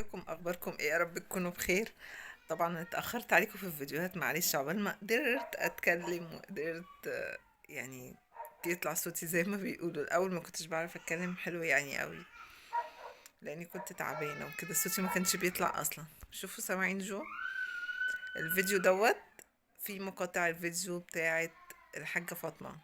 ازيكم؟ اخباركم ايه؟ يا رب تكونوا بخير. طبعا أنا اتاخرت عليكم في الفيديوهات، معلش. عقبال ما قدرت اتكلم وقدرت يعني يطلع صوتي زي ما بيقولوا. الاول ما كنتش بعرف اتكلم حلو يعني قوي، لاني كنت تعبانه وكده، صوتي ما كانش بيطلع اصلا. شوفوا سامعين جو الفيديو دوت، في مقاطع الفيديو بتاعت الحاجه فاطمه،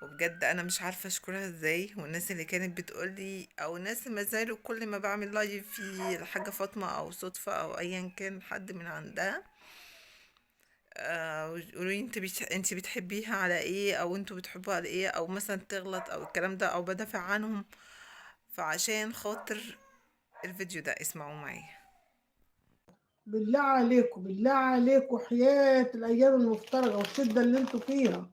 وبجد انا مش عارفه اشكرها ازاي. والناس اللي كانت بتقولي، او الناس اللي ما زالوا كل ما بعمل لايف في الحاجه فاطمه او صدفه او ايا كان حد من عندها، يقولوا لي انت بتحبيها على ايه، او انتوا بتحبوها على ايه، او مثلا تغلط او الكلام ده، او بدافع عنهم. فعشان خاطر الفيديو ده اسمعوا معايا. بالله عليكم بالله عليكم، حياة الأيام المفترجة والشدة اللي انتوا فيها،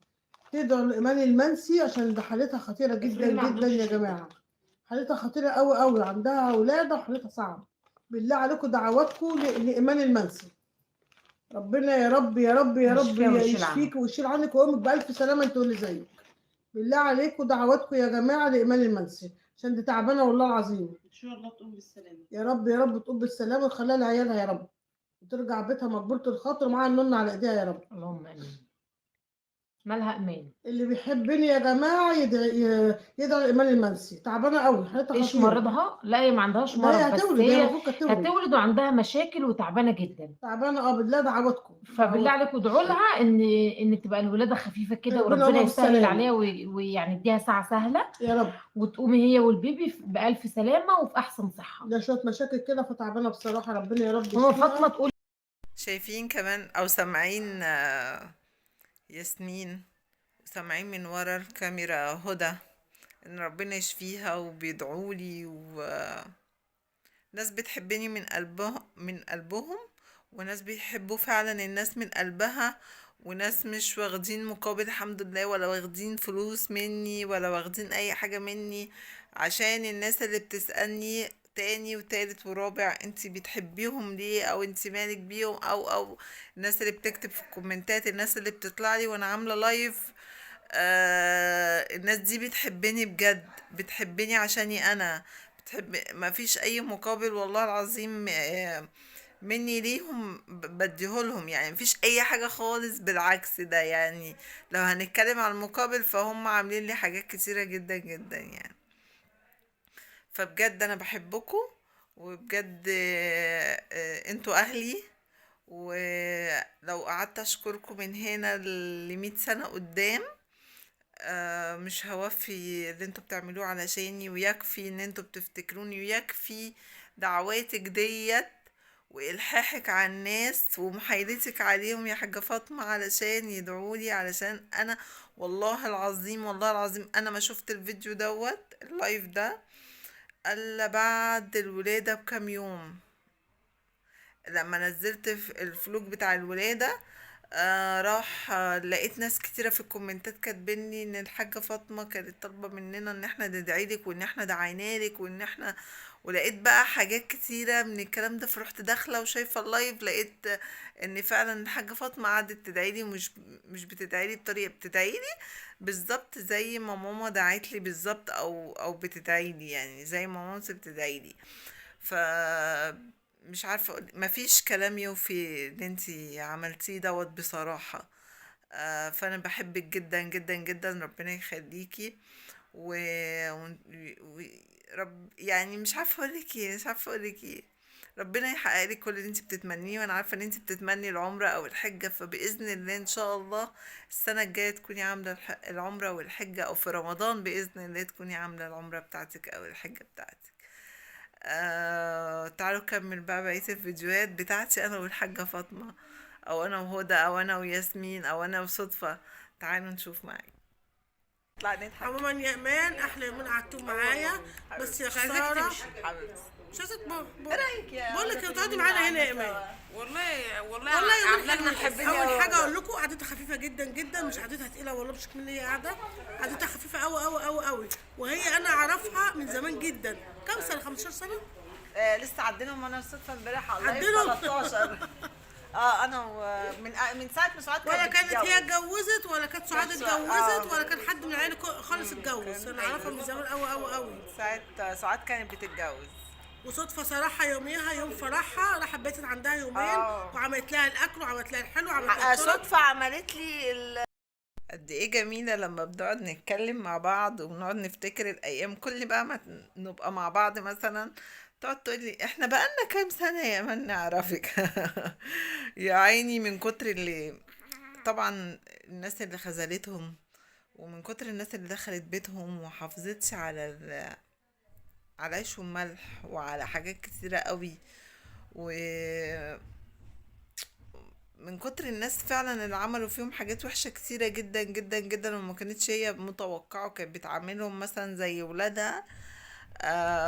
تدعوا لإيمان المنسي عشان ده حالتها خطيرة جدا جدا يا جماعة. حالتها خطيرة أوي أوي، عندها ولادة وحالتها صعبة. بالله عليكم دعواتكم لإيمان المنسي. ربنا يا رب يا رب يا رب يشفيها ويشيل عنها. يشفيك ويشيل عنك ويقومك بألف سلامة انتوا اللي زيك. بالله عليكم دعواتكم يا جماعة لإيمان المنسي عشان دي تعبانة والله العظيم. ان شاء الله تقوم بالسلامه. يا رب يا رب تقوم بالسلامة وتخليها لعيالها يا رب، وترجع بيتها مقبولة الخاطر ومعاها النون على ايديها يا رب. اللهم امين. مالها امان؟ اللي بيحبني يا جماعة يدعي الإيمان المنسي، تعبانة قوي حالتها ايش خطيرة. مرضها؟ لا، هي ما عندهاش ده هي مرض، بس هتولد، هي هي المفروض كانت تولد. هتولد وعندها مشاكل وتعبانه جدا. تعبانة بالله دعواتكم فبالله دعواتكم. عليكم ادعوا لها ان تبقى الولاده خفيفه كده، ربنا وربنا يقومها يسهل بالسلامة عليها ويعني يديها ساعه سهله، يا رب. وتقومي هي والبيبي بألف سلامه وفي احسن صحه. ده شوية مشاكل كده فتعبانة بصراحة، ربنا يا رب ماما فاطمه يشفيها. تقول. شايفين كمان او سامعين ياسمين، وسامعين من ورا الكاميرا هدى، ان ربنا يشفيها وبيدعولي، وناس بتحبني من قلبهم، وناس بيحبوا فعلا الناس من قلبها، وناس مش واخدين مقابل الحمد لله، ولا واخدين فلوس مني، ولا واخدين اي حاجة مني. عشان الناس اللي بتسألني تاني وتالت ورابع انتي بتحبيهم ليه، او انتي مالك بيهم، او الناس اللي بتكتب في الكومنتات، الناس اللي بتطلع لي وانا عاملة لايف، الناس دي بتحبني بجد، بتحبني عشاني انا، بتحب، ما فيش اي مقابل والله العظيم مني ليهم بديهولهم، يعني مفيش اي حاجة خالص، بالعكس ده يعني لو هنتكلم عن المقابل فهم عاملين لي حاجات كتيرة جدا جدا يعني. فبجد انا بحبكم، وبجد انتوا اهلي، ولو قعدت اشكركم من هنا ل100 سنة قدام مش هوفي اللي انتوا بتعملوه علشاني، ويكفي ان انتوا بتفتكروني، ويكفي دعواتك ديت والحاحك على الناس ومحايلتك عليهم يا حاجة فاطمة علشان يدعولي، علشان انا والله العظيم والله العظيم انا ما شفت الفيديو دوت اللايف ده الا بعد الولادة بكام يوم، لما نزلت الفلوج بتاع الولادة. راح لقيت ناس كتيرة في الكومنتات كاتبيني ان الحاجة فاطمة كانت طالبة مننا ان احنا ندعيلك، وان احنا دعينالك، وان احنا، ولقيت بقى حاجات كتيرة من الكلام ده. فرحت داخلة وشايفة اللايف، لقيت ان فعلا الحاجة فاطمة قعدت تدعيلي، مش بتدعيلي بطريقة، بتدعيلي بالظبط زي ما ماما دعيتلي بالظبط، او بتدعيلي يعني زي ما مامتي بتدعيلي. ف مش عارفة مفيش كلام يوفي اللي انتي عملتيه دوت بصراحة. فانا بحبك جدا جدا جدا، ربنا يخليكي و... و... رب يعني مش عارفة اقولك ايه، مش عارفة اقولك ايه. ربنا يحقق لك كل اللي انت بتتمنيه، وانا عارفة ان انت بتتمني العمرة او الحجة، فبإذن الله ان شاء الله السنة الجاية تكوني عاملة العمرة والحجة، او في رمضان بإذن الله تكوني عاملة العمرة بتاعتك او الحجة بتاعتك. تعالوا نكمل بقى بقية الفيديوهات بتاعتي انا والحاجة فاطمة، او انا وهدى، او انا وياسمين، او انا وصدفة. تعالوا نشوف معاك، نطلع نضحك. عموما يا ايمان احلى يومين قعدتوا معايا، بس يا مش عايزاكي خساره. تمشي حبيبتي. مش عايزه ايه رايك يا بقول هدى لك في تقعدي اليوم معانا اللي هنا يا قعدنا ايمان. سوا؟ والله والله يومين عامله لنا حلوين. حبيني اول قوي حاجه والله. اقول لكم قعدتها خفيفه جدا جدا، مش قعدتها تقيله والله، مش مني قاعده. قعدتها خفيفه قوي قوي قوي قوي، وهي انا اعرفها من زمان جدا. كم سنه؟ 15 سنه. لسه عدينهم انا الصدفة امبارح على اللايف عدلهم 13. انا من ساعة ما سعاد ولا كانت كانت هي بتتجوز. اتجوزت ولا كانت سعاد كانت اتجوزت ولا كان حد من عيلة خالص اتجوز. كان انا اعرفها ايوه من زمان قوي قوي قوي. ساعة سعاد كانت بتتجوز. وصدفه صراحه يوميها يوم فرحها راحت بيتت عندها يومين، آه. وعملت لها الاكل وعملت لها الحلو وعملت لها الشرب. صدفة عملت لي قد ايه جميلة لما بنقعد نتكلم مع بعض وبنقعد نفتكر الأيام، كل بقى ما نبقى مع بعض مثلا تقعد تقولي احنا بقالنا كام سنة يا من نعرفك. يا عيني من كتر اللي طبعا الناس اللي خذلتهم، ومن كتر الناس اللي دخلت بيتهم وحافظتش على على عيش وملح وعلى حاجات كتيرة قوي، ومن كتر الناس فعلا اللي عملوا فيهم حاجات وحشة كتيرة جدا جدا جدا، وما كانتش هي متوقعة، وكانت بتعاملهم مثلا زي ولادها.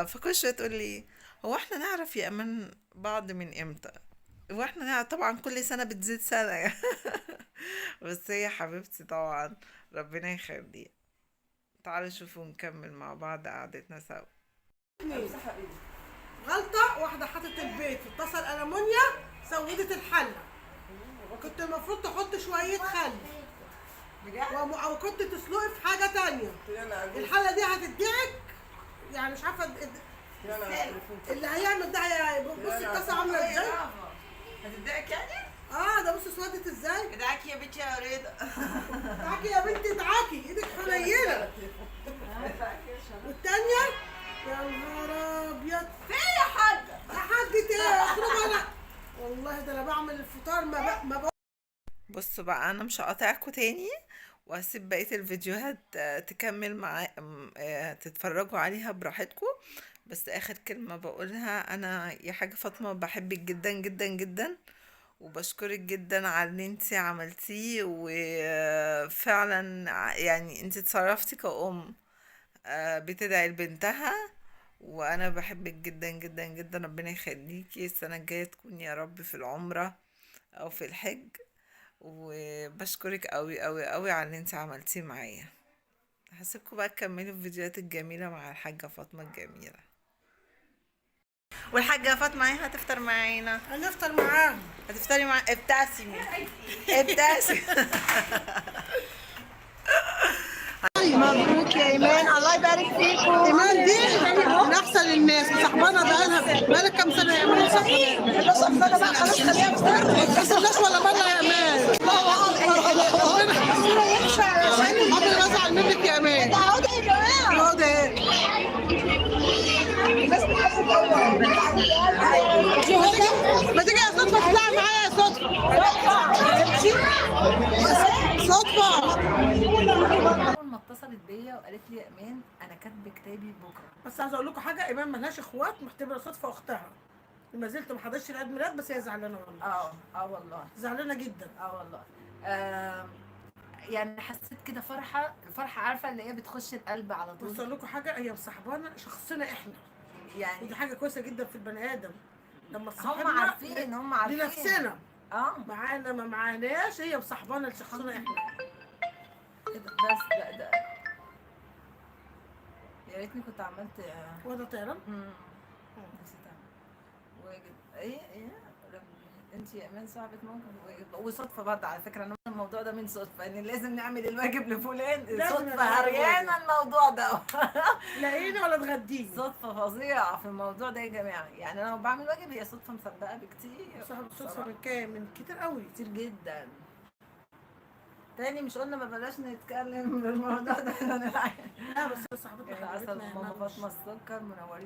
فكل شوية تقول لي هو احنا نعرف يا امان بعض من امتى؟ هو احنا نعرف؟ طبعا كل سنة بتزيد سنة. بس هي حبيبتي طبعا، ربنا يخليها. تعالوا شوفوا نكمل مع بعض قعدتنا سوا. غلطه واحده حطت البيت في طاسه الالومنيا سودت الحله، وكنت المفروض تحط شويه خل او كنت تسلقي في حاجه تانية. الحله دي هتدعك، يعني مش عارفه اللي هيعمل ده. بص الطاسه عامله ازاي. هتدعك يعني؟ ده بص اسودت ازاي. ادعكي يا بنتي يا رضا. ادعكي يا بنتي ادعكي، ايدك حنينه. والتانية يا نهار ابيض. في يا حاجة. يا حاجة ايه اخرج انا. والله ده انا بعمل الفطار ما بصوا بقى، انا مش هقاطعكم تاني، وهسيب بقية الفيديوهات تكمل مع تتفرجوا عليها براحتكم. بس اخر كلمة بقولها، انا يا حاجة فاطمة بحبك جدا جدا جدا، وبشكرك جدا على اللي انتي عملتيه، وفعلا يعني انتي اتصرفتي كأم بتدعي لبنتها، وانا بحبك جدا جدا جدا. ربنا يخليكي، السنة الجاية تكوني يا رب في العمرة او في الحج، وبشكرك قوي قوي قوي على اللي انت عملتيه معايا. هسيبكم بقى تكملوا الفيديوهات الجميلة مع الحاجة فاطمة الجميلة. والحاجة فاطمة ايه هتفطر معانا؟ هنفطر معاهم. هتفطري مع ابتسمي. ابتسمي. مبروك يا ايمان، الله يبارك فيكم. ايمان دي من احسن الناس، صاحبانا بقالها كام سنه يا ايمان؟ صاحبه سنه بقى، خلاص خليها ما تحسبناش ولا مره يا ايمان. عمري ما ازعل منك يا ايمان. اقعدي يا جماعه، اقعدي ايه؟ الناس بتحب ما تيجي يا صدفه تطلعي معايا يا صدفه. صدفه اول ما اتصلت بيا وقالت لي يا ايمان انا كاتبه كتابي بكره. بس عايزه اقول لكم حاجه، ايمان ملهاش اخوات، محتبره صدفه اختها. ما زلت ما حضرتش العيد ميلاد، بس هي زعلانه والله. والله زعلانه جدا. والله. يعني حسيت كده فرحه عارفه اللي هي بتخش القلب على بس طول. اقول لكم حاجه، هي مصاحبانا شخصنا احنا، يعني ودي حاجه كويسه جدا في البني ادم لما هم تصاحبنا عارفين لنفسنا. اه معانا ما معاناش، هي مصاحبانا لشخصنا احنا. كده بس ده يا ريتني كنت عملت وده طيران. نسيت اعمل ايه انت يا ايمان صاحبة موقف وصدفه برضه على فكره. انا الموضوع ده من صدفه ان لازم نعمل الواجب لفلان، صدفه هريانه الموضوع ده. لاقيني ولا تغديني. صدفه فظيعه في الموضوع ده يا جماعه. يعني انا لو بعمل واجب هي صدفه مصدقه بكتير. صاحب صدفه من كام؟ من كتير قوي. كتير جدا. تاني مش قلنا ما بلاش نتكلم بالموضوع ده. لا بس صاحبتنا عسل ماما فاطمه السكر منورين.